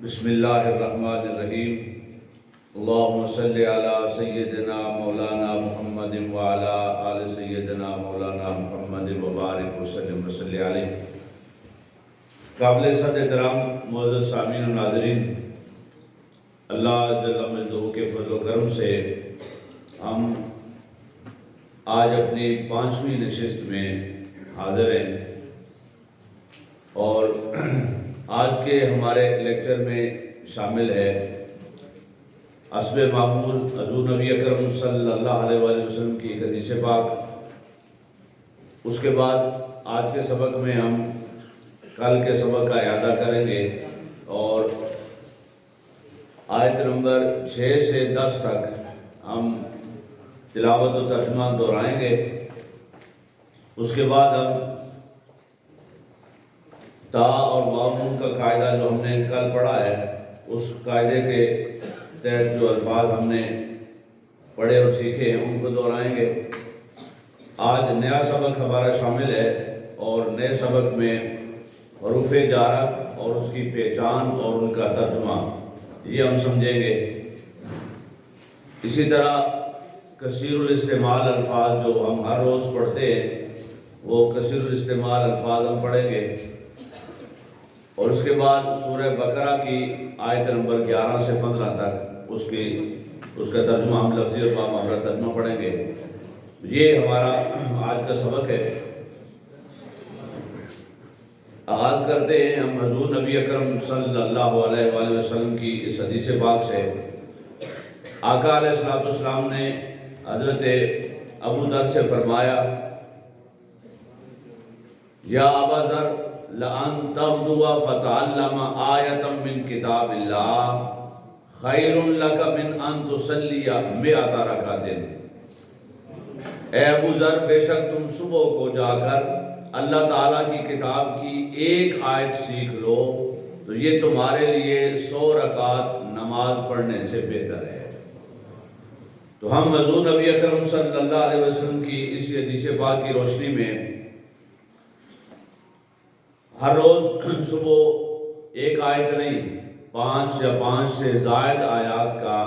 بسم اللہ الرحمن الرحیم اللہم صلی علی سیدنا مولانا محمد وعلی آل سیدنا مولانا محمد وبارک وسلم وصلی علیہ۔ قابل صد احترام معزز سامعین و ناظرین، اللہ جل مجدہ کے فضل و کرم سے ہم آج اپنی 5ویں نشست میں حاضر ہیں، اور آج کے ہمارے لیکچر میں شامل ہے حسب معمول حضور نبی اکرم صلی اللہ علیہ وآلہ وسلم کی حدیث پاک۔ اس کے بعد آج کے سبق میں ہم کل کے سبق کا اعادہ کریں گے اور آیت نمبر 6 سے 10 تک ہم تلاوت و ترجمہ دہرائیں گے۔ اس کے بعد ہم تا اور معمول کا قاعدہ جو ہم نے کل پڑھا ہے، اس قاعدے کے تحت جو الفاظ ہم نے پڑھے اور سیکھے ہیں ان کو دہرائیں گے۔ آج نیا سبق ہمارا شامل ہے اور نئے سبق میں حروف جارہ اور اس کی پہچان اور ان کا ترجمہ یہ ہم سمجھیں گے۔ اسی طرح کثیر الاستعمال الفاظ جو ہم ہر روز پڑھتے ہیں وہ کثیر الاستعمال الفاظ ہم پڑھیں گے، اور اس کے بعد سورہ بقرہ کی آیت نمبر 11 سے 15 تک اس کا ترجمہ ہم لفظی اور بامحاورہ ترجمہ پڑھیں گے۔ یہ ہمارا آج کا سبق ہے۔ آغاز کرتے ہیں ہم حضور نبی اکرم صلی اللہ علیہ وآلہ وسلم کی اس حدیث پاک سے۔ آقا علیہ السلام نے حضرت ابو ذر سے فرمایا، یا ابا ذر لَأَن تَغْدُوَ فَتَعَلَّمَ آیَةً مِّن کتاب اللہ خَيْرٌ لَكَ مِنْ أَن تُصَلِّيَ 100 رکعۃ۔ اے ابو ذر، بے شک تم صبح کو جا کر اللہ تعالیٰ کی کتاب کی ایک آیت سیکھ لو تو یہ تمہارے لیے 100 رکعت نماز پڑھنے سے بہتر ہے۔ تو ہم حضور نبی اکرم صلی اللہ علیہ وسلم کی اس حدیث پاک کی روشنی میں ہر روز صبح ایک آیت نہیں، 5 یا 5 سے زائد آیات کا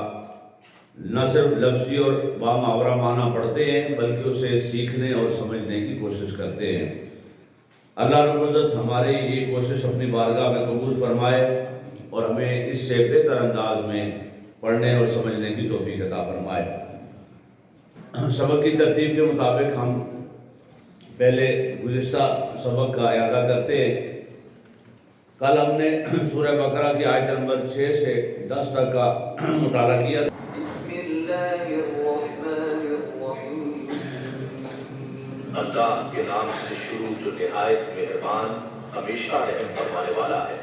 نہ صرف لفظی اور بامحاورہ معنی پڑھتے ہیں بلکہ اسے سیکھنے اور سمجھنے کی کوشش کرتے ہیں۔ اللہ رب العزت ہماری یہ کوشش اپنی بارگاہ میں قبول فرمائے اور ہمیں اس سے بہتر انداز میں پڑھنے اور سمجھنے کی توفیق عطا فرمائے۔ سبق کی ترتیب کے مطابق ہم پہلے گزشتہ سبق کا اعادہ کرتے ہیں۔ کل ہم نے سورہ بقرہ کی آیت نمبر 6 سے 10 تک کا مطالعہ کیا۔ بسم اللہ الرحمن الرحیم۔ اللہ کے نام سے شروع جو نہایت مہربان ہمیشہ رحم فرمانے والا ہے۔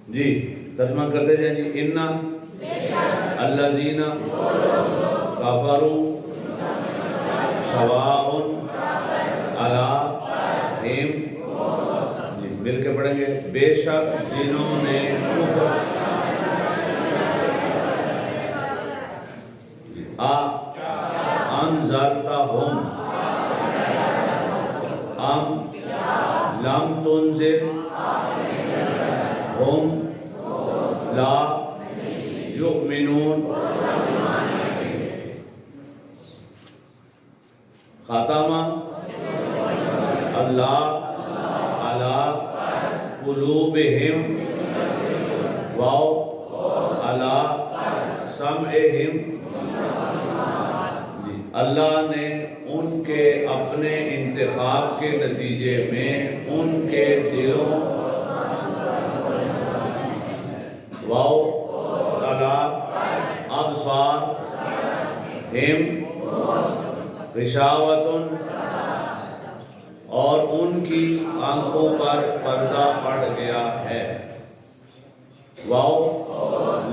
جی ترجمہ کرتے جائیں جی۔ اِنَّ الَّذِينَ كَفَرُوا سَوَاءٌ عَلَيْهِمْ، مل کے پڑھیں گے، بے شک جنہوں نے کفر انذرتہم ام لم تنذرہم لا یؤمنون۔ خاتمہ اللہ علی قلوبہم وعلی سمعہم، اللہ نے ان کے اپنے انتخاب کے نتیجے میں ان کے دلوں وعلی ابصارہم غشاوۃ، اور ان کی آنکھوں پر پردہ پڑ گیا ہے۔ وَلَهُمْ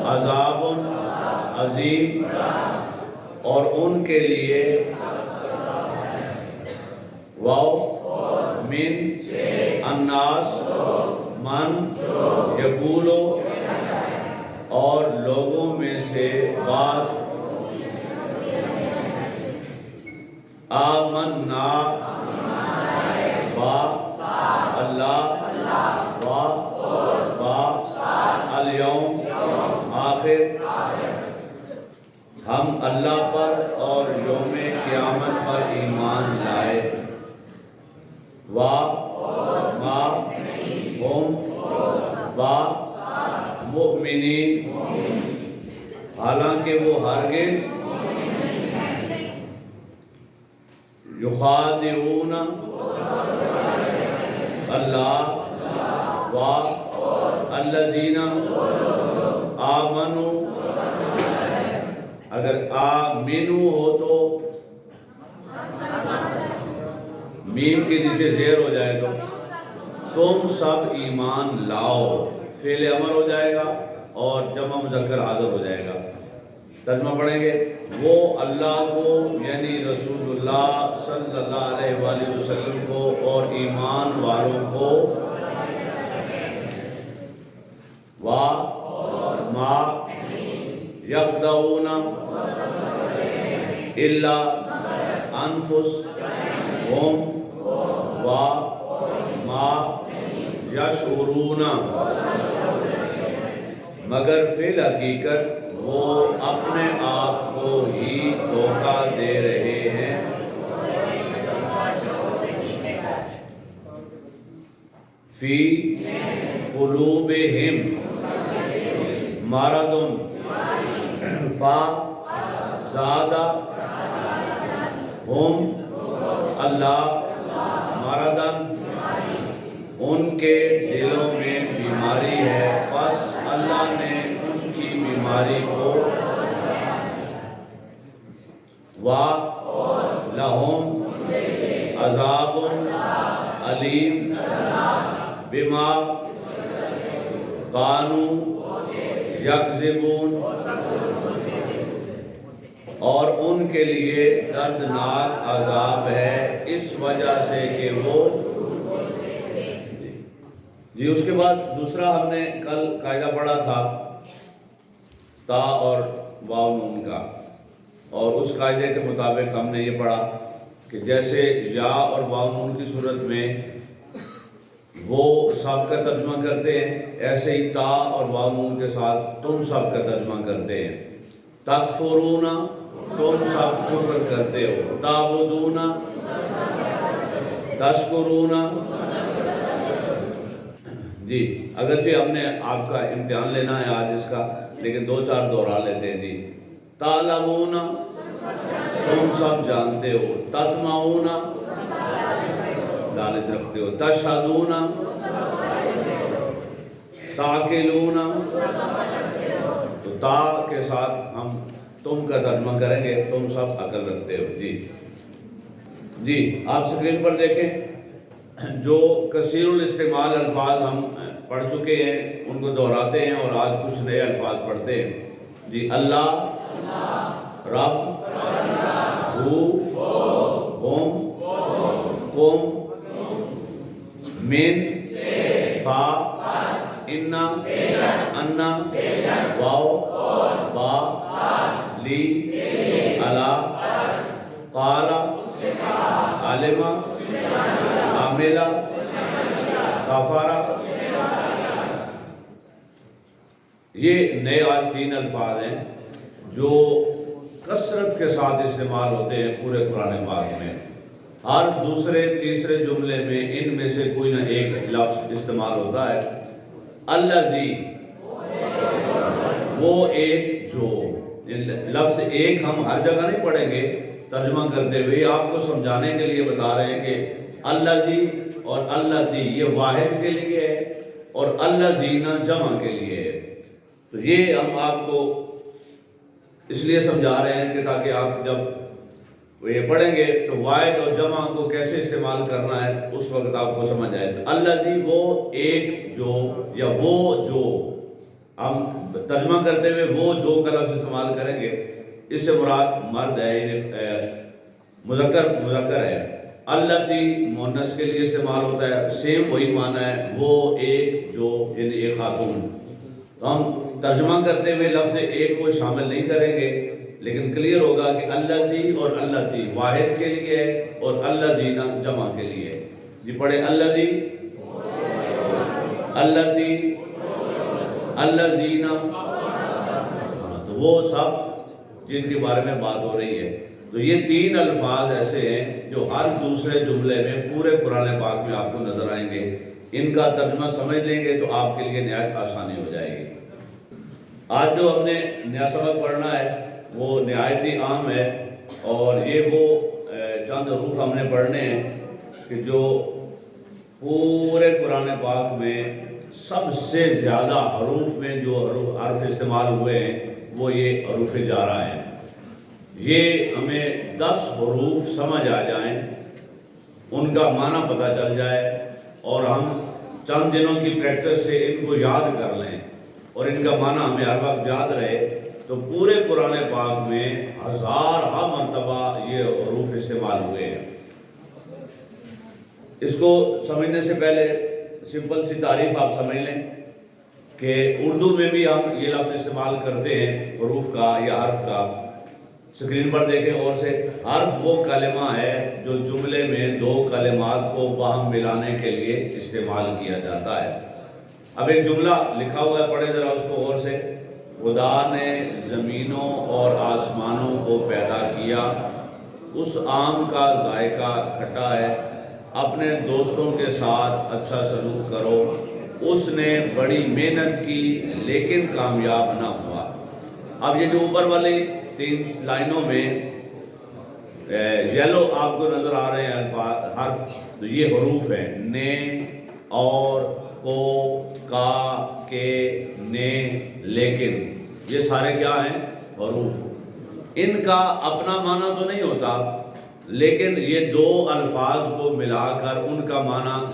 عَذَابٌ عظیم، اور ان کے لیے وَمِنْ النَّاسِ مَنْ یقول، اور لوگوں میں سے بعض آمنا با اللہ و ہم اللہ پر اور یوم قیامت پر ایمان لائے ما ہم مؤمنین، حالانکہ وہ ہرگز یخادعون اللہ الذین آمنوا، اگر آمنو ہو تو میم کے نیچے زیر ہو جائے تو تم سب ایمان لاؤ، فعل امر ہو جائے گا اور جمع مذکر حاضر ہو جائے گا۔ ترجمہ پڑھیں گے، وہ اللہ کو یعنی رسول اللہ صلی اللہ علیہ وآلہ وسلم کو اور ایمان والوں کو ما یخدعون الا انفسہم ما یشعرون، مگر فی الحقیقت وہ اپنے آپ کو ہی دھوکہ دے رہے ہیں۔ فی قلوبہم مرض فزادہم اللہ مرضاً، ان کے دلوں میں بیماری ہے، پس اللہ نے ان کی بیماری کو وَلَهُمْ عَذَابٌ علیم بما كانوا یکذبون، اور ان کے لیے دردناک عذاب ہے اس وجہ سے کہ وہ جی۔ اس کے بعد دوسرا ہم نے کل قاعدہ پڑھا تھا تا اور واو نون کا، اور اس قاعدے کے مطابق ہم نے یہ پڑھا کہ جیسے یا اور واو نون کی صورت میں وہ سب کا ترجمہ کرتے ہیں، ایسے ہی تا اور واو نون کے ساتھ تم سب کا ترجمہ کرتے ہیں۔ تکفرون، تم سب کفر کرتے ہو، تعبدون، تشکرون۔ جی اگرچہ ہم نے آپ کا امتحان لینا ہے آج اس کا، لیکن دو چار دہرا لیتے ہیں۔ جی تعلمون، تم سب جانتے ہو، تطمعون، لالچ رکھتے ہو، تشہدون، تعقلون، تو تا کے ساتھ ہم تم کا ترجمہ کریں گے، تم سب عقل رکھتے ہو۔ جی آپ سکرین پر دیکھیں، جو کثیر الاستعمال الفاظ ہم پڑھ چکے ہیں ان کو دہراتے ہیں اور آج کچھ نئے الفاظ پڑھتے ہیں۔ جی اللہ، رب، ہو، ہم، کم، من، فا، انا، انا، واو، با، لی، علا، قالا، علمہ، عاملہ، کفارہ۔ یہ نئے آج تین الفاظ ہیں جو کثرت کے ساتھ استعمال ہوتے ہیں پورے قرآن پاک میں۔ ہر دوسرے تیسرے جملے میں ان میں سے کوئی نہ ایک لفظ استعمال ہوتا ہے۔ الذی، وہ ایک جو، لفظ ایک ہم ہر جگہ نہیں پڑھیں گے ترجمہ کرتے ہوئے، آپ کو سمجھانے کے لیے بتا رہے ہیں کہ الذی اور الذی یہ واحد کے لیے ہے اور الذین جمع کے لیے ہے۔ تو یہ ہم آپ کو اس لیے سمجھا رہے ہیں کہ تاکہ آپ جب یہ پڑھیں گے تو واحد اور جمع کو کیسے استعمال کرنا ہے اس وقت آپ کو سمجھ آئے۔ الذی وہ ایک جو، یا وہ جو، ہم ترجمہ کرتے ہوئے وہ جو کا لفظ استعمال کریں گے، اس سے مراد مرد ہے، مذکر ہے۔ اللاتی مؤنث کے لیے استعمال ہوتا ہے، سیم وہی معنی ہے، وہ ایک جو، یعنی ایک خاتون۔ تو ہم ترجمہ کرتے ہوئے لفظ ایک کو شامل نہیں کریں گے، لیکن کلیئر ہوگا کہ اللاتی اور اللاتی واحد کے لیے ہے اور الذین جمع کے لیے ہے۔ جی پڑھے، اللاتی، اللاتی، الذین، تو وہ سب جن کے بارے میں بات ہو رہی ہے. تو یہ 3 الفاظ ایسے ہیں جو ہر دوسرے جملے میں پورے قرآن پاک میں آپ کو نظر آئیں گے. ان کا ترجمہ سمجھ لیں گے تو آپ کے لیے نہایت آسانی ہو جائے گی. آج جو ہم نے نیا سبق پڑھنا ہے وہ نہایت ہی عام ہے، اور یہ وہ چند حروف ہم نے پڑھنے ہیں کہ جو پورے قرآن پاک میں سب سے زیادہ حروف میں جو حرف استعمال ہوئے ہیں وہ یہ حروف جارہ ہیں. یہ ہمیں 10 حروف سمجھ آ جائیں، ان کا معنی پتہ چل جائے، اور ہم چند دنوں کی پریکٹس سے ان کو یاد کر لیں اور ان کا معنی ہمیں ہر وقت یاد رہے، تو پورے قرآن پاک میں 1000 مرتبہ یہ حروف استعمال ہوئے ہیں. اس کو سمجھنے سے پہلے سمپل سی تعریف آپ سمجھ لیں کہ اردو میں بھی ہم یہ لفظ استعمال کرتے ہیں حروف کا یا حرف کا. اسکرین پر دیکھیں غور سے. حرف وہ کلمہ ہے جو جملے میں 2 کلمات کو باہم ملانے کے لیے استعمال کیا جاتا ہے. اب ایک جملہ لکھا ہوا ہے، پڑھیں ذرا اس کو غور سے. خدا نے زمینوں اور آسمانوں کو پیدا کیا، اس آم کا ذائقہ کھٹا ہے، اپنے دوستوں کے ساتھ اچھا سلوک کرو، اس نے بڑی محنت کی لیکن کامیاب نہ ہوا. اب یہ جو اوپر والی 3 لائنوں میں یلو آپ کو نظر آ رہے ہیں حرف، تو یہ حروف ہیں نے، اور، کو، کا، کے، نے، لیکن. یہ سارے کیا ہیں؟ حروف. ان کا اپنا معنی تو نہیں ہوتا، لیکن یہ 2 الفاظ کو ملا کر ان کا معنی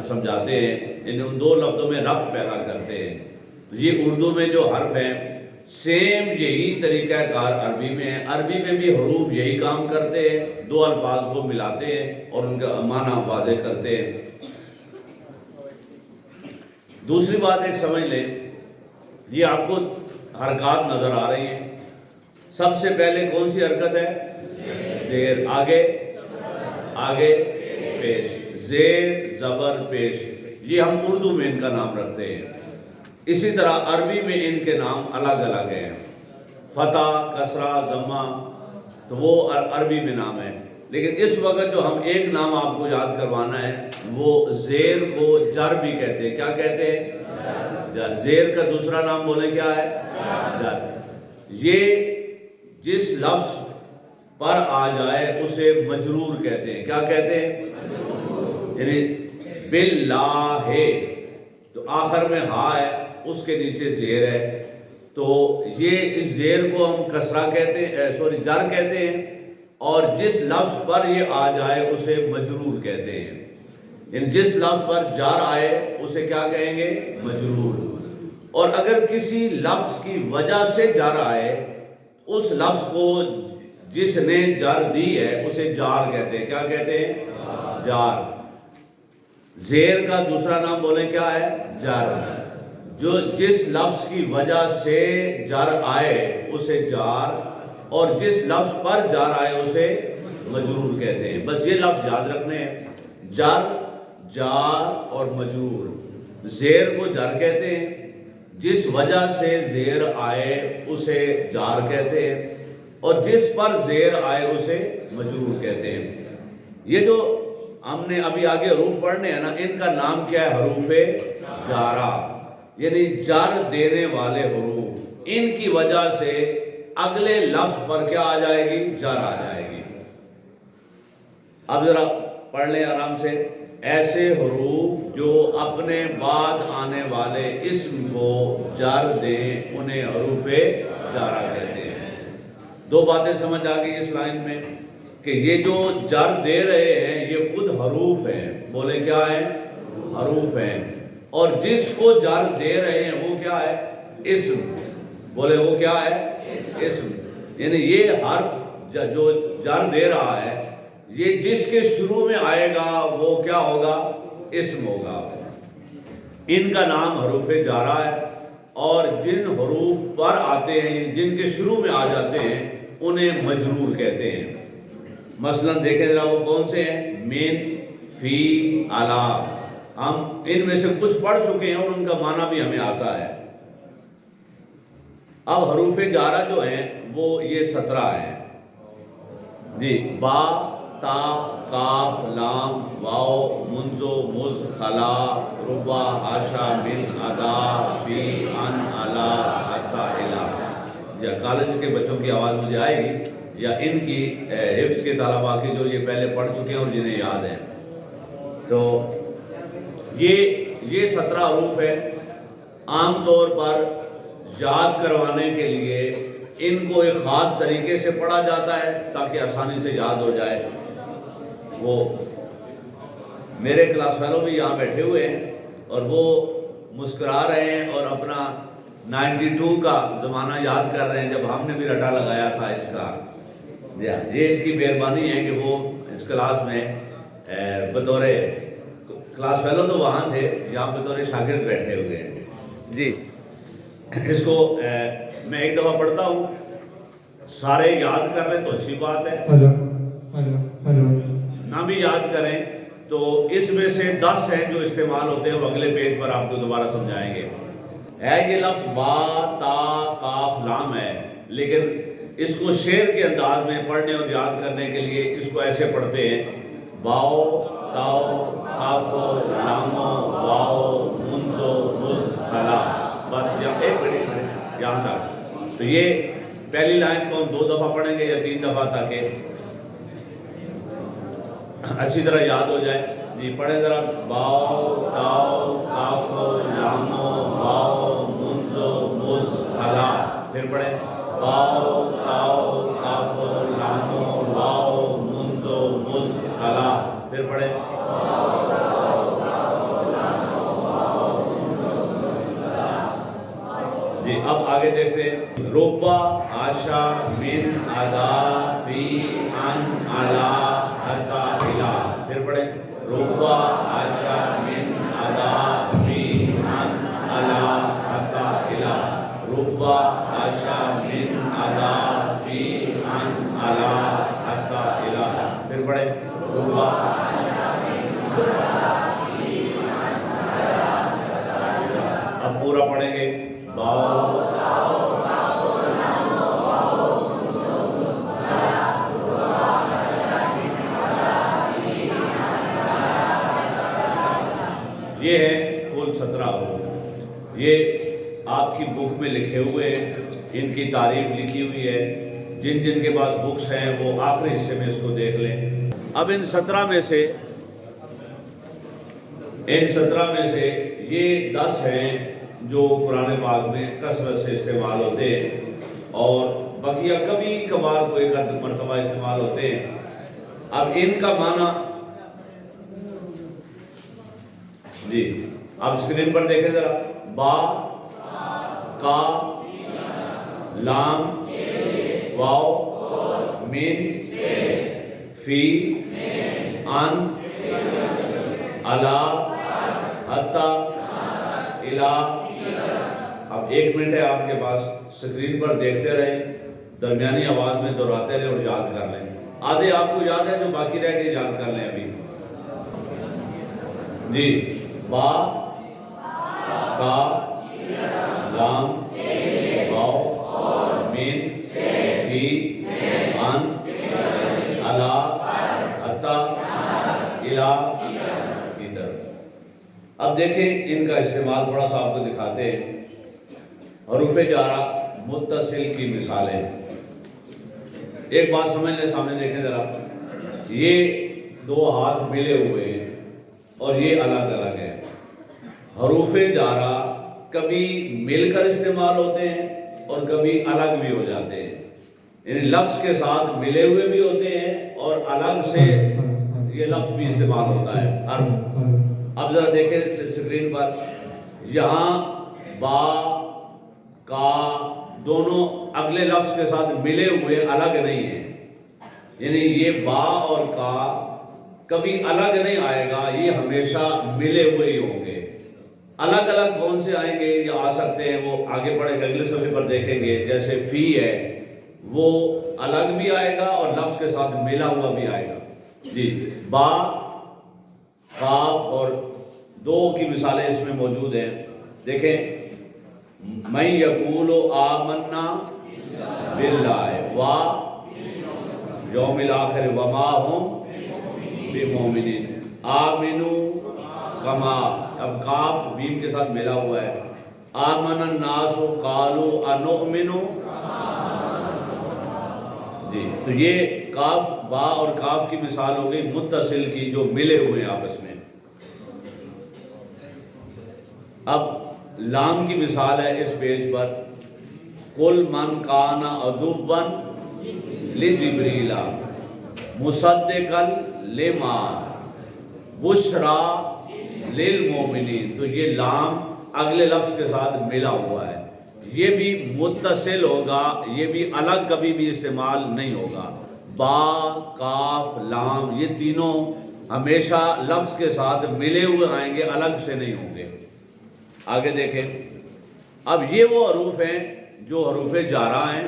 سمجھاتے ہیں، یعنی ان 2 لفظوں میں ربط پیدا کرتے ہیں. یہ اردو میں جو حرف ہیں سیم یہی طریقہ کار عربی میں ہے. عربی میں بھی حروف یہی کام کرتے ہیں، 2 الفاظ کو ملاتے ہیں اور ان کا معنی واضح کرتے ہیں. دوسری بات ایک سمجھ لیں، یہ آپ کو حرکات نظر آ رہی ہیں. سب سے پہلے کون سی حرکت ہے؟ زیر. آگے پیش. زیر زبر پیش. یہ ہم اردو میں ان کا نام رکھتے ہیں. اسی طرح عربی میں ان کے نام الگ الگ ہیں. فتح، کسرہ، ضمہ، تو وہ عربی میں نام ہے. لیکن اس وقت جو ہم ایک نام آپ کو یاد کروانا ہے وہ زیر کو جر بھی کہتے ہیں. کیا کہتے ہیں؟ جر. زیر کا دوسرا نام بولیں کیا ہے؟ جر. یہ جس لفظ پر آ جائے اسے مجرور کہتے ہیں. کیا کہتے ہیں؟ یعنی باللہ، تو آخر میں ہا ہے، اس کے نیچے زیر ہے، تو یہ اس زیر کو ہم کسرہ کہتے ہیں، جر کہتے ہیں. اور جس لفظ پر یہ آ جائے اسے مجرور کہتے ہیں. یعنی جس لفظ پر جر آئے اسے کیا کہیں گے؟ مجرور. اور اگر کسی لفظ کی وجہ سے جر آئے، اس لفظ کو جس نے جر دی ہے اسے جار کہتے ہیں. کیا کہتے ہیں؟ جار. زیر کا دوسرا نام بولیں کیا ہے؟ جر. جو جس لفظ کی وجہ سے جر آئے اسے جار، اور جس لفظ پر جار آئے اسے مجرور کہتے ہیں. بس یہ لفظ یاد رکھنے ہیں، جر، جار اور مجرور. زیر کو جر کہتے ہیں، جس وجہ سے زیر آئے اسے جار کہتے ہیں، اور جس پر زیر آئے اسے مجرور کہتے ہیں. یہ جو ہم نے ابھی آگے حروف پڑھنے ہیں نا، ان کا نام کیا ہے؟ حروف جارہ، یعنی جر دینے والے حروف. ان کی وجہ سے اگلے لفظ پر کیا آ جائے گی؟ جر آ جائے گی. اب ذرا پڑھ لیں آرام سے. ایسے حروف جو اپنے بعد آنے والے اسم کو جر دیں انہیں حروف جارہ کہتے ہیں. 2 باتیں سمجھ آ گئی اس لائن میں کہ یہ جو جر دے رہے ہیں یہ خود حروف ہیں. بولے کیا ہیں؟ حروف ہیں. اور جس کو جر دے رہے ہیں وہ کیا ہے؟ اسم. بولے وہ کیا ہے؟ اسم. یعنی یہ حرف جو جر دے رہا ہے یہ جس کے شروع میں آئے گا وہ کیا ہوگا؟ اسم ہوگا. ان کا نام حروف جارہ ہے. اور جن حروف پر آتے ہیں، جن کے شروع میں آ جاتے ہیں، انہیں مجرور کہتے ہیں. مثلا دیکھیں ذرا وہ کون سے ہیں؟ من، فی، علی. ہم ان میں سے کچھ پڑھ چکے ہیں اور ان کا معنی بھی ہمیں آتا ہے. اب حروف جارہ جو ہیں وہ یہ 17 ہیں جی، با، تا، کاف، لام، واو، منزو، مز، خلا، ربا، حاشا، من، ادا، فی، ان، علا، حتی، الا۔ یا کالج کے بچوں کی آواز مجھے آئے گی، یا ان کی حفظ کے طلباء کی جو یہ پہلے پڑھ چکے ہیں اور جنہیں یاد ہیں۔ تو یہ 17 حروف ہیں۔ عام طور پر یاد کروانے کے لیے ان کو ایک خاص طریقے سے پڑھا جاتا ہے تاکہ آسانی سے یاد ہو جائے۔ وہ میرے کلاس فیلو بھی یہاں بیٹھے ہوئے ہیں اور وہ مسکرا رہے ہیں اور اپنا 92 کا زمانہ یاد کر رہے ہیں جب ہم نے بھی رٹا لگایا تھا اس کا۔ یہ ان کی مہربانی ہے کہ وہ اس کلاس میں بطور کلاس فیلو تو وہاں تھے، یہاں بطور شاگرد بیٹھے ہوئے ہیں جی۔ اس کو میں ایک دفعہ پڑھتا ہوں، سارے یاد کر لیں تو اچھی بات ہے، نہ بھی یاد کریں تو اس میں سے 10 ہیں جو استعمال ہوتے ہیں، وہ اگلے پیج پر آپ کو دوبارہ سمجھائیں گے۔ یہ لفظ با، تا، کاف، لام ہے، لیکن اس کو شعر کے انداز میں پڑھنے اور یاد کرنے کے لیے اس کو ایسے پڑھتے ہیں: باؤ، تاؤ، کافو، لامو، واؤ، منزو، مز، خلا۔ بس ایک منٹ یہاں تک۔ تو یہ پہلی لائن کو ہم 2 دفعہ پڑھیں گے یا 3 دفعہ تاکہ اچھی طرح یاد ہو جائے جی۔ پڑھیں ذرا: باؤ، تاؤ، کافو، لامو، واؤ، منزو، مز، خلا۔ پھر پڑھیں: باؤ، تاؤ، کافو، لامو، واؤ، منزو، مز، خلا۔ پھر پڑھیں: جی۔ اب آگے دیکھتے ہیں: ربا، حاشا، من، ادا، فی، ان، علا، حتی، الا۔ پھر پڑھیں: ربا، حاشا، من، ادا، فی، ان، علا، حتی، الا۔ ربا، حاشا، من، ادا، فی، ان، علا، حتی، الا۔ پھر پڑھیں: ربا۔ اب پورا پڑھیں گے: باؤ، یہ ہے کل 17 حروف۔ یہ آپ کی بک میں لکھے ہوئے ہیں، ان کی تعریف لکھی ہوئی ہے۔ جن جن کے پاس بکس ہیں وہ آخری حصے میں اس کو دیکھ لیں۔ اب ان 17 میں سے یہ 10 ہیں جو قرآن پاک میں کثرت سے استعمال ہوتے ہیں، اور بقیہ کبھی کبھار کوئی ایک مرتبہ استعمال ہوتے ہیں۔ اب ان کا معنی جی اب اسکرین پر دیکھیں ذرا: با، کا، لام، واو، من، فی، ان، علا، حتی، الا۔ اب 1 منٹ ہے آپ کے پاس، اسکرین پر دیکھتے رہیں، درمیانی آواز میں دہراتے رہیں اور یاد کر لیں۔ آدھے آپ کو یاد ہے، جو باقی رہ گئے یاد کر لیں ابھی جی۔ با، کا، لام، واو، من، فی، ان، علا، حتی، الا کی طرف۔ اب دیکھیں ان کا استعمال تھوڑا سا آپ کو دکھاتے ہیں۔ حروف جارہ متصل کی مثالیں۔ ایک بات سمجھ لیں، سامنے دیکھیں ذرا، یہ 2 ہاتھ ملے ہوئے ہیں اور یہ الگ الگ ہیں۔ حروف جارہ کبھی مل کر استعمال ہوتے ہیں اور کبھی الگ بھی ہو جاتے ہیں، یعنی لفظ کے ساتھ ملے ہوئے بھی ہوتے ہیں اور الگ سے یہ لفظ بھی استعمال ہوتا ہے، حرف۔ اب ذرا دیکھیں اسکرین پر، یہاں با، کا دونوں اگلے لفظ کے ساتھ ملے ہوئے، الگ نہیں ہیں، یعنی یہ با اور کا کبھی الگ نہیں آئے گا، یہ ہمیشہ ملے ہوئے ہی ہوں گے۔ الگ الگ کون سے آئیں گے یہ آ سکتے ہیں، وہ آگے پڑھیں گے، اگلے صفحے پر دیکھیں گے۔ جیسے فی ہے، وہ الگ بھی آئے گا اور لفظ کے ساتھ ملا ہوا بھی آئے گا جی۔ با، کاف اور 2 کی مثالیں اس میں موجود ہیں۔ دیکھیں، من یقول آمنا باللہ و یوم الاخر وما هم بمؤمنین، آمنو کما، اب کاف بیم کے ساتھ ملا ہوا ہے، آمن الناس قالوا انؤمن، جی تو یہ کاف با اور کاف کی مثال ہو گئی متصل کی جو ملے ہوئے ہیں آپس میں۔ اب لام کی مثال ہے اس پیج پر، قل من کان عدوا لجبریل مصدقا لما بشرى للمؤمنین، تو یہ لام اگلے لفظ کے ساتھ ملا ہوا ہے، یہ بھی متصل ہوگا، یہ بھی الگ کبھی بھی استعمال نہیں ہوگا۔ با، کاف، لام یہ تینوں ہمیشہ لفظ کے ساتھ ملے ہوئے آئیں گے، الگ سے نہیں ہوں گے۔ آگے دیکھیں، اب یہ وہ حروف ہیں جو حروف جارہ ہیں،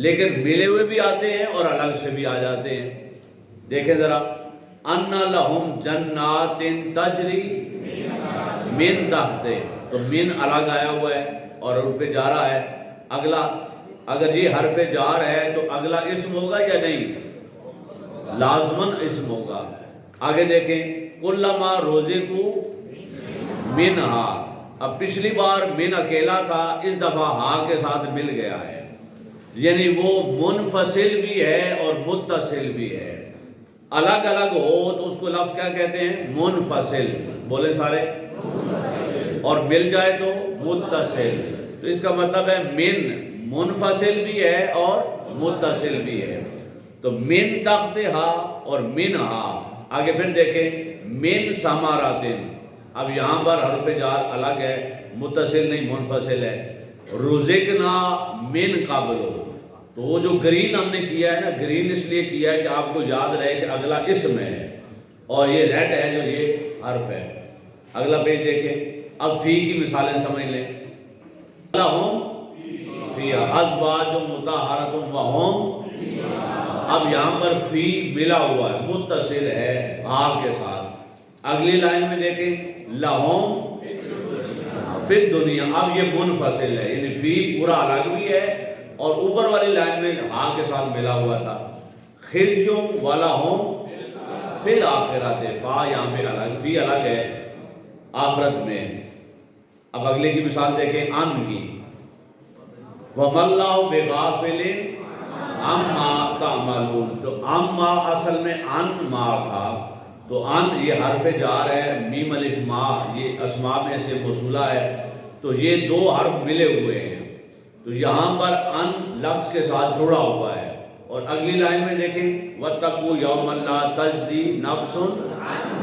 لیکن ملے ہوئے بھی آتے ہیں اور الگ سے بھی آ جاتے ہیں۔ دیکھیں ذرا، ان لہم جنات تجری من تحت، تو من الگ آیا ہوا ہے اور حروف جارہ ہے، اگلا اگر یہ حرف جار ہے تو اگلا اسم ہوگا یا نہیں؟ لازماً اسم ہوگا۔ آگے دیکھیں، کلما رزقوا منہا، اب پچھلی بار من اکیلا تھا، اس دفعہ ہا کے ساتھ مل گیا ہے، یعنی وہ منفصل بھی ہے اور متصل بھی ہے۔ الگ الگ ہو تو اس کو لفظ کیا کہتے ہیں؟ منفصل، بولے سارے، اور مل جائے تو متصل۔ تو اس کا مطلب ہے من منفصل بھی ہے اور متصل بھی ہے، تو من تحتہا اور منہا۔ آگے پھر دیکھیں، من ثمراتن، اب یہاں پر حرف جار الگ ہے، متصل نہیں منفصل ہے۔ رزقنا من قبل، تو وہ جو گرین ہم نے کیا ہے نا، گرین اس لیے کیا ہے کہ آپ کو یاد رہے کہ اگلا اسم ہے اور یہ ریڈ ہے جو یہ حرف ہے۔ اگلا پیج دیکھیں، اب فی کی مثالیں سمجھ لیں۔ لہم فیہا ازواج مطہرۃ وہم، اب یہاں پر فی ملا ہوا ہے، متصل ہے ہا کے ساتھ۔ اگلی لائن میں دیکھیں، لہم فی الدنیا، اب یہ منفصل ہے، یعنی فی پورا الگ بھی ہے اور اوپر والی لائن میں ہا کے ساتھ ملا ہوا تھا۔ خزی ولہم فی الآخرۃ، فا یہاں پہ الگ، فی الگ ہے آخرت میں۔ اب اگلے کی مثال دیکھیں، ان کی، وَمَا اللَّهُ بِغَافِلٍ عَمَّا تَعْمَلُونَ، تو اما اصل میں ان ما تھا، تو ان یہ حرف جار ہے، میم الف ما یہ اسماء میں سے موصولہ ہے، تو یہ دو حرف ملے ہوئے ہیں، تو یہاں پر ان لفظ کے ساتھ جڑا ہوا ہے۔ اور اگلی لائن میں دیکھیں، وَاتَّقُوا يَوْمًا لَا تَجْزِي نَفْسٌ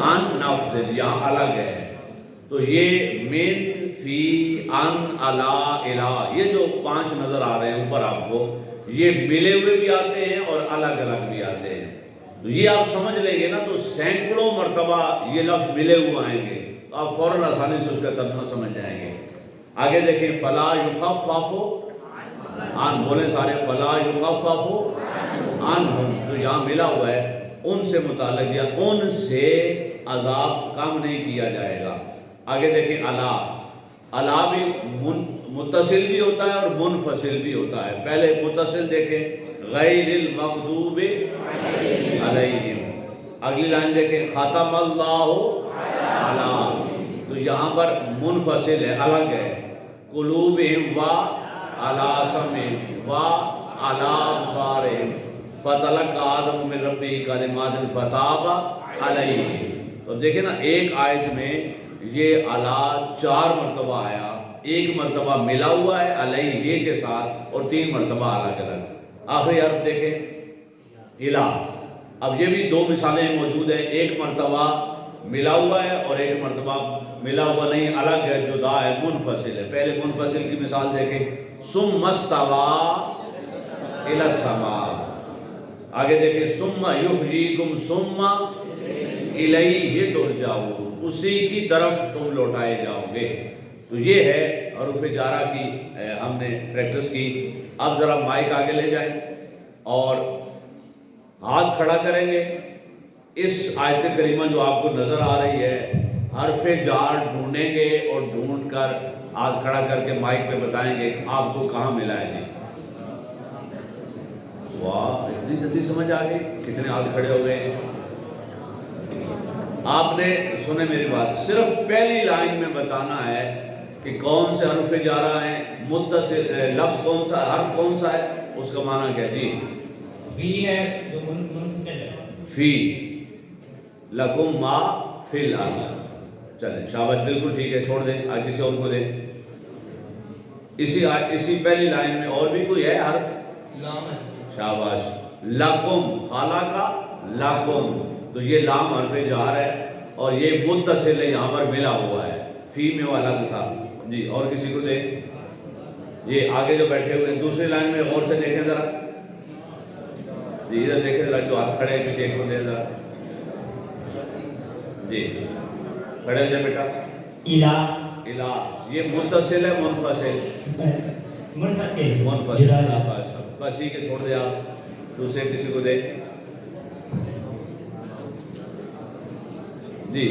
عَن نَفْسٍ، یہاں الگ ہے، تو یہ من، فی، ان، الا، الہ، یہ جو پانچ نظر آ رہے ہیں اوپر آپ کو، یہ ملے ہوئے بھی آتے ہیں اور الگ الگ بھی آتے ہیں۔ تو یہ آپ سمجھ لیں گے نا تو سینکڑوں مرتبہ یہ لفظ ملے ہوئے آئیں گے، تو آپ فوراً آسانی سے اس کا ترجمہ سمجھ جائیں گے۔ آگے دیکھیں، فلا یخفف عن، بولیں سارے، فلا یخفف عنہم، تو یہاں ملا ہوا ہے، ان سے متعلق، یا ان سے عذاب کم نہیں کیا جائے گا۔ آگے دیکھیں، الا، الا بھی متصل بھی ہوتا ہے اور منفصل بھی ہوتا ہے۔ پہلے متصل دیکھیں، غیر المغضوب علیہم، اگلی لائن دیکھیں، ختم اللہ علی، تو یہاں پر منفصل ہے، الگ ہے، قلوبہم و علی سمعہم و علی ابصارہم فتلقی آدم من ربہ کلمات فتاب علیہ۔ تو دیکھیں نا، ایک آیت میں یہ علی 4 مرتبہ آیا، ایک مرتبہ ملا ہوا ہے علیہ کے ساتھ اور 3 مرتبہ الگ الگ۔ آخری حرف دیکھیں، الہ، اب یہ بھی 2 مثالیں موجود ہیں، ایک مرتبہ ملا ہوا ہے اور ایک مرتبہ ملا ہوا نہیں، الگ ہے، جدا ہے، منفصل ہے۔ پہلے منفصل کی مثال دیکھیں، ثم استوى الی السماء، آگے دیکھیں، ثم یحییکم ثم الیہ ترجعون، اسی کی طرف تم لوٹائے جاؤ گے۔ تو یہ ہے حروف جارہ کی ہم نے پریکٹس کی۔ اب ذرا مائک آگے لے جائیں اور ہاتھ کھڑا کریں گے، اس آیت کریمہ جو آپ کو نظر آ رہی ہے حرف جار ڈھونڈیں گے اور ڈھونڈ کر ہاتھ کھڑا کر کے مائک پہ بتائیں گے کہ آپ کو کہاں ملا ہے جی. واہ اتنی جلدی سمجھ آ گئی, کتنے ہاتھ کھڑے ہو گئے. آپ نے سنے میری بات, صرف پہلی لائن میں بتانا ہے کہ کون سے حرف جارہ ہیں, متصل لفظ کون سا, حرف کون سا ہے, اس کا معنی کیا جی. فی ہے جو منفصل ہے. فی لکم ما فی الارض. چلیں شاباش, بالکل ٹھیک ہے, چھوڑ دیں, آج کسی اور کو دیں. اسی پہلی لائن میں اور بھی کوئی ہے حرف, لام ہے. شاباش. لکم, خالقہ لکم, تو یہ لام حرف جار ہے اور یہ متصل ہے, یہاں پر ملا ہوا ہے, فی میں وہ الگ تھا جی. اور کسی کو دیں, یہ آگے جو بیٹھے ہوئے ہیں دوسری لائن میں غور سے دیکھیں ذرا جی, ادھر دیکھیں ذرا, جو ہاتھ کھڑے ہیں کسی ایک کو دیں ذرا جی. کھڑے ہو جائے بیٹا. الہ, الہ, یہ متصل ہے منفصل, منفصل. منفصل. شاباش, بس ٹھیک ہے, چھوڑ دیں آپ, دوسرے کسی کو دیں جی.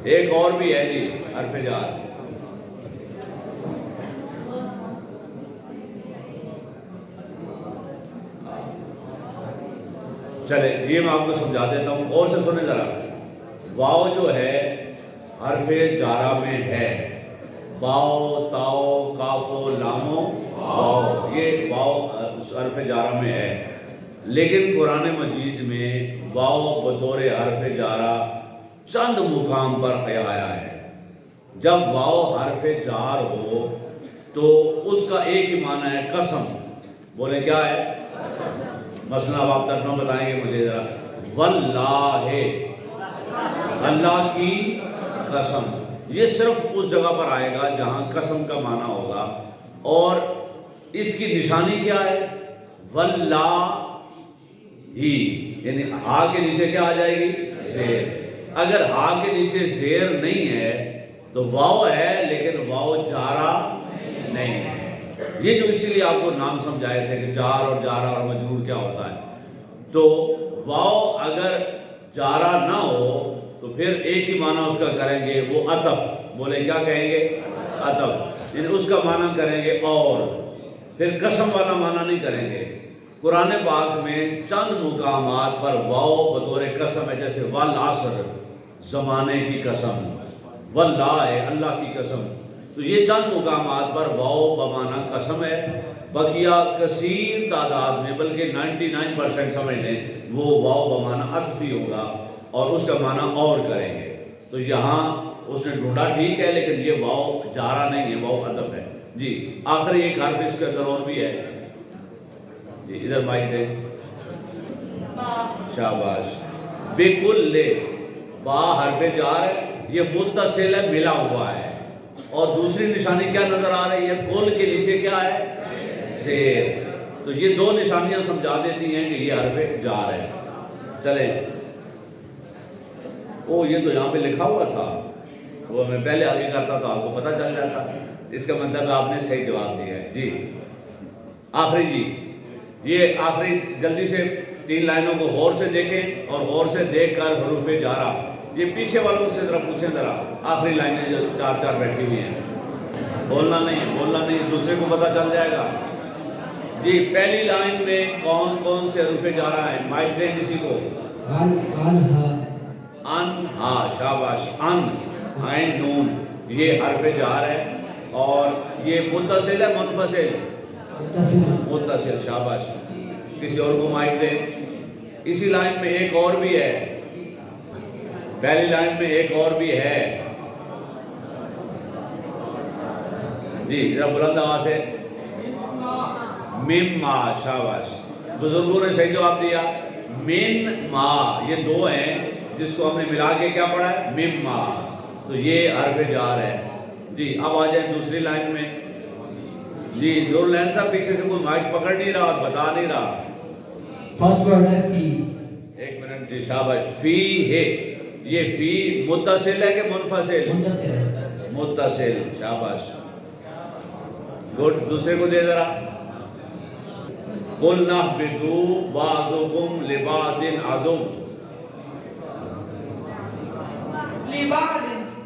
ایک اور بھی ہے جی حرف جار, چلے یہ میں آپ کو سمجھا دیتا ہوں, اور سے سنیں ذرا. واو جو ہے حرف جارہ میں ہے, باؤ تاؤ کافو لامو واو, یہ واو حرف جارہ میں ہے. لیکن قرآن مجید میں واو بطور حرف جارہ چند مقام پر آیا ہے. جب واو حرف جار ہو تو اس کا ایک ہی معنی ہے قسم. بولے کیا ہے؟ مثلا اب آپ ترجمہ بتائیں گے مجھے ذرا. واللہ, اللہ کی قسم. یہ صرف اس جگہ پر آئے گا جہاں قسم کا معنی ہوگا. اور اس کی نشانی کیا ہے؟ واللہ ہی, یعنی ہا کے نیچے کیا آ جائے گی؟ زیر. اگر ہا کے نیچے زیر نہیں ہے تو واو ہے لیکن واو جارہ نہیں ہے. یہ جو اسی لیے آپ کو نام سمجھائے تھے کہ جار اور جارہ اور مجرور کیا ہوتا ہے. تو واو اگر جارہ نہ ہو تو پھر ایک ہی معنی اس کا کریں گے, وہ عطف. بولے کیا کہیں گے؟ عطف, یعنی اس کا معنی کریں گے اور, پھر قسم والا معنی نہیں کریں گے. قرآن پاک میں چند مقامات پر واو بطور قسم ہے, جیسے والعصر, زمانے کی قسم, واللہ, اللہ کی قسم. تو یہ چند مقامات پر واو بمعنی قسم ہے. بقیہ کثیر تعداد میں, بلکہ 99% سمجھ لیں, وہ واو بمعنی عطفی ہوگا اور اس کا معنی اور کریں گے. تو یہاں اس نے ڈھونڈا ٹھیک ہے, لیکن یہ واو جارہ نہیں ہے, واو عطف ہے جی. آخری ایک حرف اس کے اندر اور بھی ہے جی, ادھر مائک دیں. شاباش. بکل, با حرف جار ہے, یہ متصل ہے, ملا ہوا ہے. اور دوسری نشانی کیا نظر آ رہی ہے؟ کل کے نیچے کیا ہے؟ زیر. تو یہ دو نشانیاں سمجھا دیتی ہیں کہ یہ حرف جار ہے. چلیں, او یہ تو یہاں پہ لکھا ہوا تھا, وہ میں پہلے آگے کرتا تو آپ کو پتہ چل جاتا. اس کا مطلب آپ نے صحیح جواب دیا ہے جی. آخری جی, یہ آخری جلدی سے 3 لائنوں کو غور سے دیکھیں اور غور سے دیکھ کر حروف جارہ, یہ پیچھے والوں سے ذرا پوچھیں ذرا, آخری لائنیں جو 4 بیٹھی ہوئی ہیں, بولنا نہیں, دوسرے کو پتہ چل جائے گا جی. پہلی لائن میں کون کون سے حروف جارہ ہیں؟ مائک دیں کسی کو. ان, ہاں شاباش. ان, عین نون, یہ حرف جار ہے اور یہ متصل ہے منفصل؟ متصل. شاباش. کسی اور کو مائک دیں. اسی لائن میں ایک اور بھی ہے, پہلی لائن میں ایک اور بھی ہے جی, ذرا بلند آواز سے. مما. شاباش, بزرگوں نے صحیح جواب دیا. من ما, یہ 2 ہیں جس کو ہم نے ملا کے کیا پڑھا ہے؟ مما. تو یہ حرف جار ہے جی. اب آ جائیں دوسری لائن میں جی. نور العین صاحب پیچھے سے کوئی مائک پکڑ نہیں رہا اور بتا نہیں رہا. فرسٹ ورڈ ہے فی. 1 منٹ جی. شاباش. فی ہے, یہ فی متصل ہے کہ منفصل؟ متصل. شاباش, گڈ. دوسرے کو دے ذرا. قُلْنَا اهْبِطُوا بَعْضُكُمْ لِبَعْضٍ عَدُوٌّ.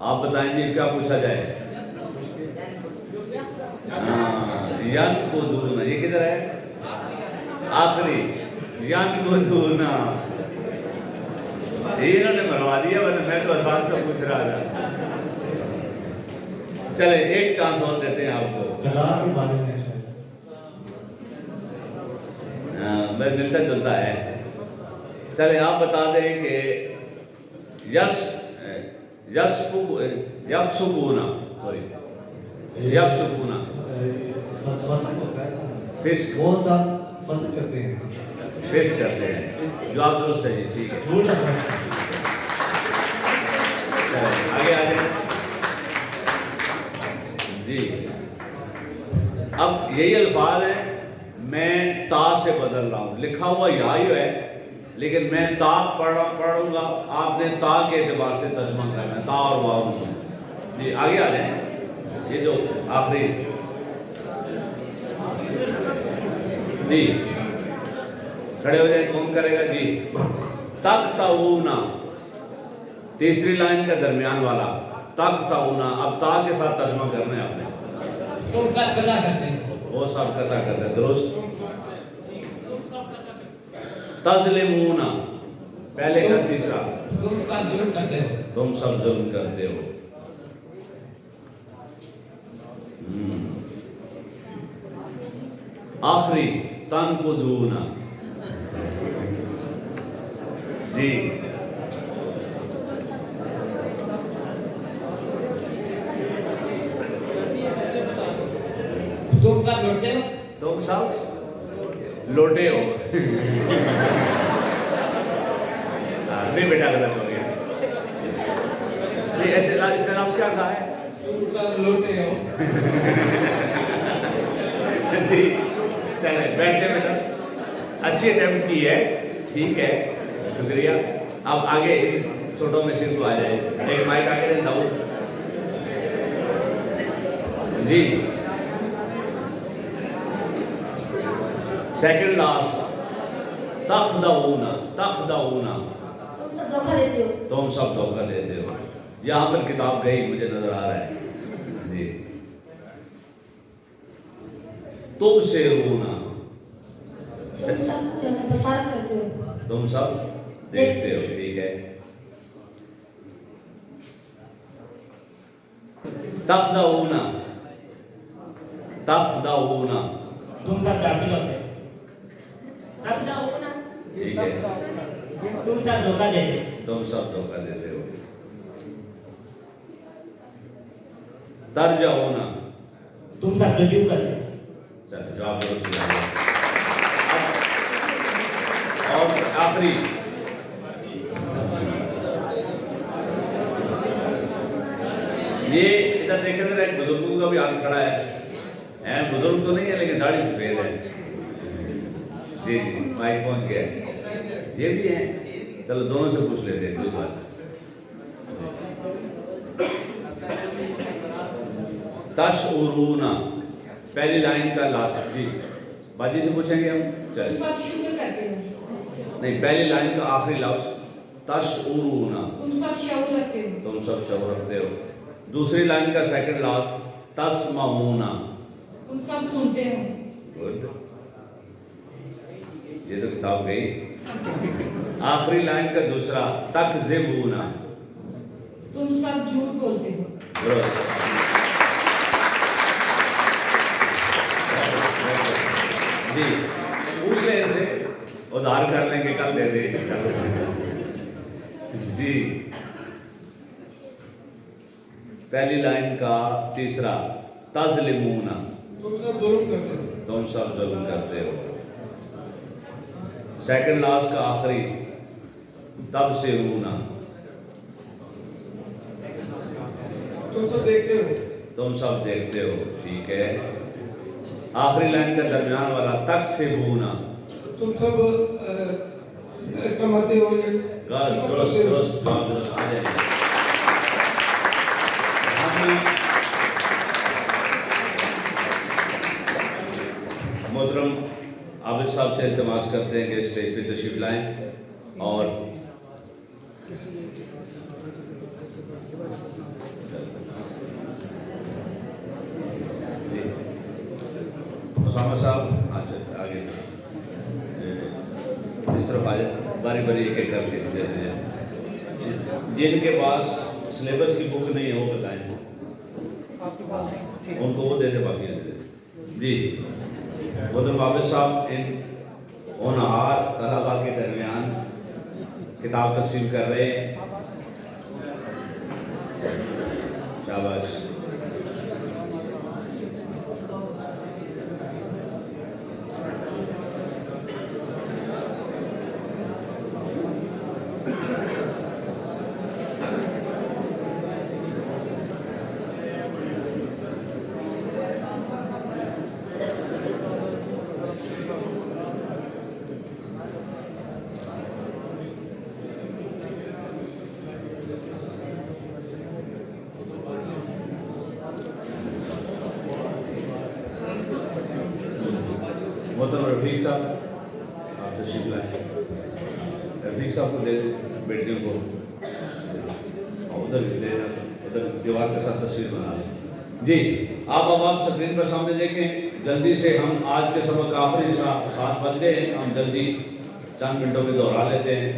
آپ بتائیں جی کیا پوچھا جائے؟ ینقضون، یہ کدھر ہے؟ آخری ینقضون، یہ انہوں نے مروا دیا، ورنہ میں تو آسان تو پوچھ رہا تھا۔ چلے ایک چانس اور دیتے ہیں آپ کو، قضا کے بارے میں ہے۔ میں ملتا جلتا ہے۔ چلے آپ بتا دیں کہ یفسقون فسق، وہ سب فسق کرتے ہیں، فسق کرتے ہیں، جواب درست ہے جی، ٹھیک ہے۔ جھوٹ ہے۔ چلیں آگے آ جائیں جی۔ اب یہی الفاظ ہیں، میں تا سے بدل رہا ہوں، لکھا ہوا یا ہی ہے لیکن میں تا پڑھوں گا، آپ نے تا کے اعتبار سے ترجمہ کرنا ہے، تا اور واو جی۔ آگے آ جائیں، یہ جو آخری جی کھڑے ہو جائیں، کون کرے گا جی؟ تقطعون، تیسری لائن کا درمیان والا تقطعون، اب تا کے ساتھ ترجمہ کرنا ہے آپ نے۔ تو سب قضا کرتے ہیں، وہ سب قطع کرتے ہیں، درست۔ تظلمون، پہلے کا تیسرا، تم سب ظلم کرتے ہو، تم سب ظلم کرتے ہو۔ آخری تنقضون جی۔ تم سب لوٹتے ہو، تم سب لوٹے ہو۔ نہیں بیٹا غلط ہو گیا، ایسے اس نے لفظ کیا کہا ہے؟ تم سب لوٹے ہو۔ جی چلیں بیٹھتے بیٹا، اچھی اٹیمپٹ کی ہے، ٹھیک ہے، شکریہ۔ اب آگے چھوٹوں میں صرف آ جائے، ایک مائک آگے دیں داؤد جی۔ سیکنڈ لاسٹ تخدعون، تخدعون، تم سب دھوکہ دیتے ہو۔ یہاں پر کتاب گئی مجھے نظر آ رہا ہے جی۔ تبصرون، تم سب دیکھتے ہو، ٹھیک ہے۔ تخدعون، تخدعون، تم سب داخل ہوتے ہیں، ٹھیک ہے، تم سب دھوکہ دیتے، تم سب دھوکہ دیتے ہو۔ ترجعون، تم سب رجوع کرتے ہیں، چلو جواب درست کیا ہے۔ اور آخری یہ ادھر دیکھیں ذرا، ایک بزرگوں کا بھی ہاتھ کھڑا ہے، بزرگ تو نہیں ہے لیکن داڑھی سفید ہے جی جی، مائک پہنچ گیا ہے، یہ بھی ہیں، چلو دونوں سے پوچھ لیتے ہیں، کوئی بات نہیں۔ تشعرون، پہلی لائن کا لاسٹ جی، باجی سے پوچھیں گے ہم، چلیں سب شکر کرتے ہو، نہیں، پہلی لائن کا آخری لفظ تشعرون، تم سب شعور رکھتے ہو، تم سب شعور رکھتے ہو۔ دوسری لائن کا سیکنڈ لاسٹ تسمعون، تم سب سنتے ہو، گڈ، یہ تو کتاب گئی۔ آخری لائن کا دوسرا تکذبون، تم سب جھوٹ بولتے ہو، درست۔ جی پوچھ لیں ان سے، ادھار کر لیں گے، کل دے دیں جی۔ پہلی لائن کا تیسرا تظلمون، تم سب ظلم کرتے ہو، تم سب ظلم کرتے ہو۔ سیکنڈ لاسٹ کا آخری تبصرون، تم سب دیکھتے ہو، تم سب دیکھتے ہو، ٹھیک ہے۔ آخری لائن کا درمیان والا تکسبون، تم سب کماتے ہو، درست درست درست آ جائے۔ محترم عابد صاحب سے التماس کرتے ہیں کہ اسٹیج پہ تشریف لائیں اور جی اسامہ صاحب اچھا آگے اس طرف آ جائے، باری باری ایک ایک کر کے دے دیں۔ جن کے پاس سلیبس کی بک نہیں ہے وہ بتائیں، ان کو وہ دے دیں، باقی دے دیں۔ جی محترم عابد صاحب ان ہونہار طلباء کے درمیان کتاب تقسیم کر رہے ہیں، شاباش۔ محترم رفیق صاحب آپ تشریف لائیں، رفیق صاحب کو دے دیں بیٹیوں کو، ادھر دے دیں، ادھر دیوار کے ساتھ تصویر بنا لیں۔ جی آپ اب آپ اسکرین پر سامنے دیکھیں، جلدی سے ہم آج کے سبق کا آخری 7 بج گئے ہیں، ہم جلدی چند منٹوں میں دوہرا لیتے ہیں۔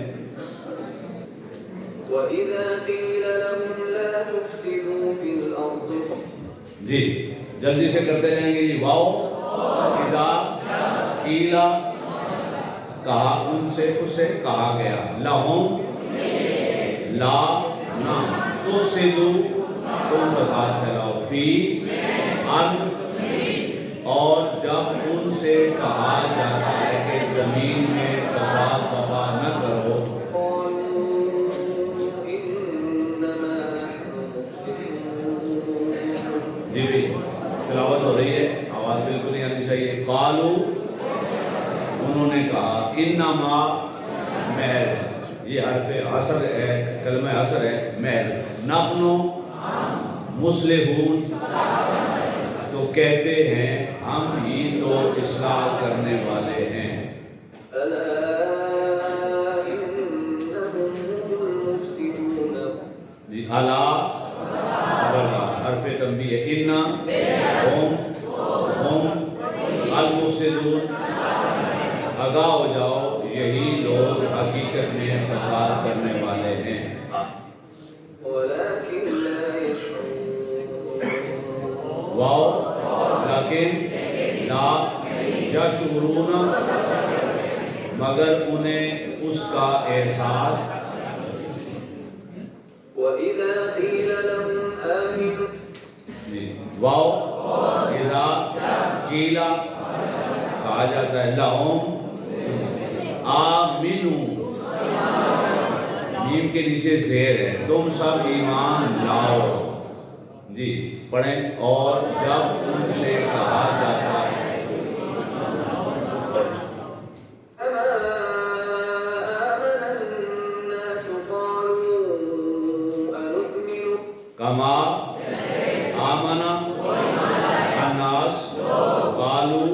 وَإِذَا قِيلَ لَهُمْ لَا تُفْسِدُوا فِي الْأَرْضِ جی جلدی سے کرتے رہیں گے۔ جی واو اذا قیلا کہا، ان سے اسے کہا گیا، لہم لا نہ تفسدوا تم فساد پھیلاؤ، فی ارض، اور جب ان سے کہا جاتا ہے کہ زمین میں فساد برپا نہ کرو، قَالُوا إِنَّمَا نَحْنُ مُصْلِحُونَ جی بھی تلاوت ہو رہی ہے، آواز بالکل نہیں آنی چاہیے۔ قالو انہوں نے کہا، انما محض، یہ حرف عصر ہے، کلمہ عصر ہے، محض، نحنو مصلحون، تو کہتے ہیں ہم ہی تو اصلاح کرنے والے ہیں۔ أَلَا إِنَّهُمْ هُمُ الْمُفْسِدُونَ جی اعلیٰ خبردار، حرف تنبیہ ہے، ہم المفسدون، آگاہ ہو جاؤ یہی لوگ حقیقت میں فساد کرنے والے ہیں، وَلَكِنْ لَا يَشْعُرُونَ واو لیکن لا یشعرون، مگر انہیں اس کا احساس۔ وَإِذَا قِيلَ لَهُمْ آمِنُوا جی واو اذا قیلا کہا جاتا ہے، لہم آمنو، میم کے نیچے زیر ہے، تم سب ایمان لاؤ۔ جی پڑھیں، اور جب ان سے کہا جاتا ہے، كما آمن الناس قالوا أنؤمن کما آمن الناس قالوا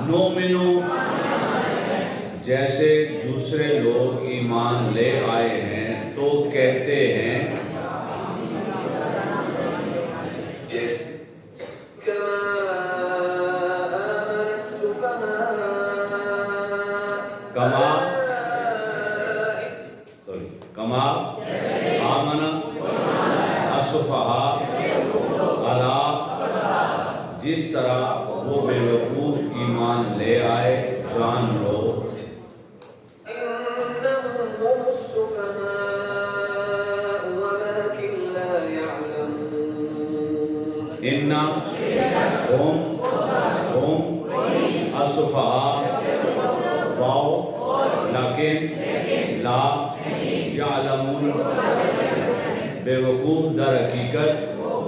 نؤمن، جیسے دوسرے لوگ ایمان لے آئے ہیں تو کہتے ہیں، كما آمن السفهاء کما آمن السفہاء، جس طرح وہ بے وقوف ایمان لے آئے، جان لو إنهم هم السفهاء ولكن لا يعلمون انا ہم السفہاء، واو لیکن لا یعلمون، بے وقوف در حقیقت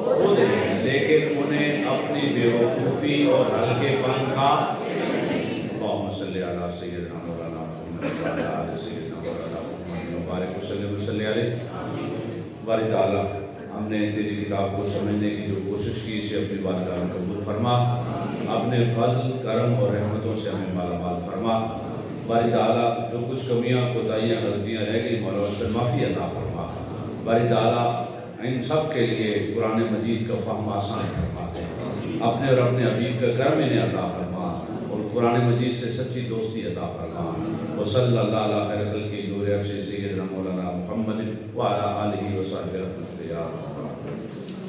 خود ہیں، لیکن انہیں اپنی بے وقوفی اور ہلکے پن کا۔ اللہم صلی علی سیدنا مولانا محمد وعلی آل سیدنا مولانا محمد وبارک وسلم علیہ۔ باری تعالیٰ ہم نے تیری کتاب کو سمجھنے کی جو کوشش کی، اسے اپنی بارگاہ میں قبول فرما، اپنے فضل کرم اور رحمتوں سے ہمیں مالا مال فرما۔ باری تعالیٰ جو کچھ کمیاں کوتاہیاں غلطیاں رہ گئی مولا اس پر معافی عطا فرما. باری تعالیٰ ان سب کے لیے قرآن مجید کا فہم آسان فرما دے. اپنے اور اپنے حبیب کا کرم انہیں عطا فرما اور قرآن مجید سے سچی دوستی عطا فرما. وصلی اللہ علیہ خیر خلقہ نور عرش سیدنا مولانا محمد وعلی آلہ وصحبہ رحمۃ اللہ.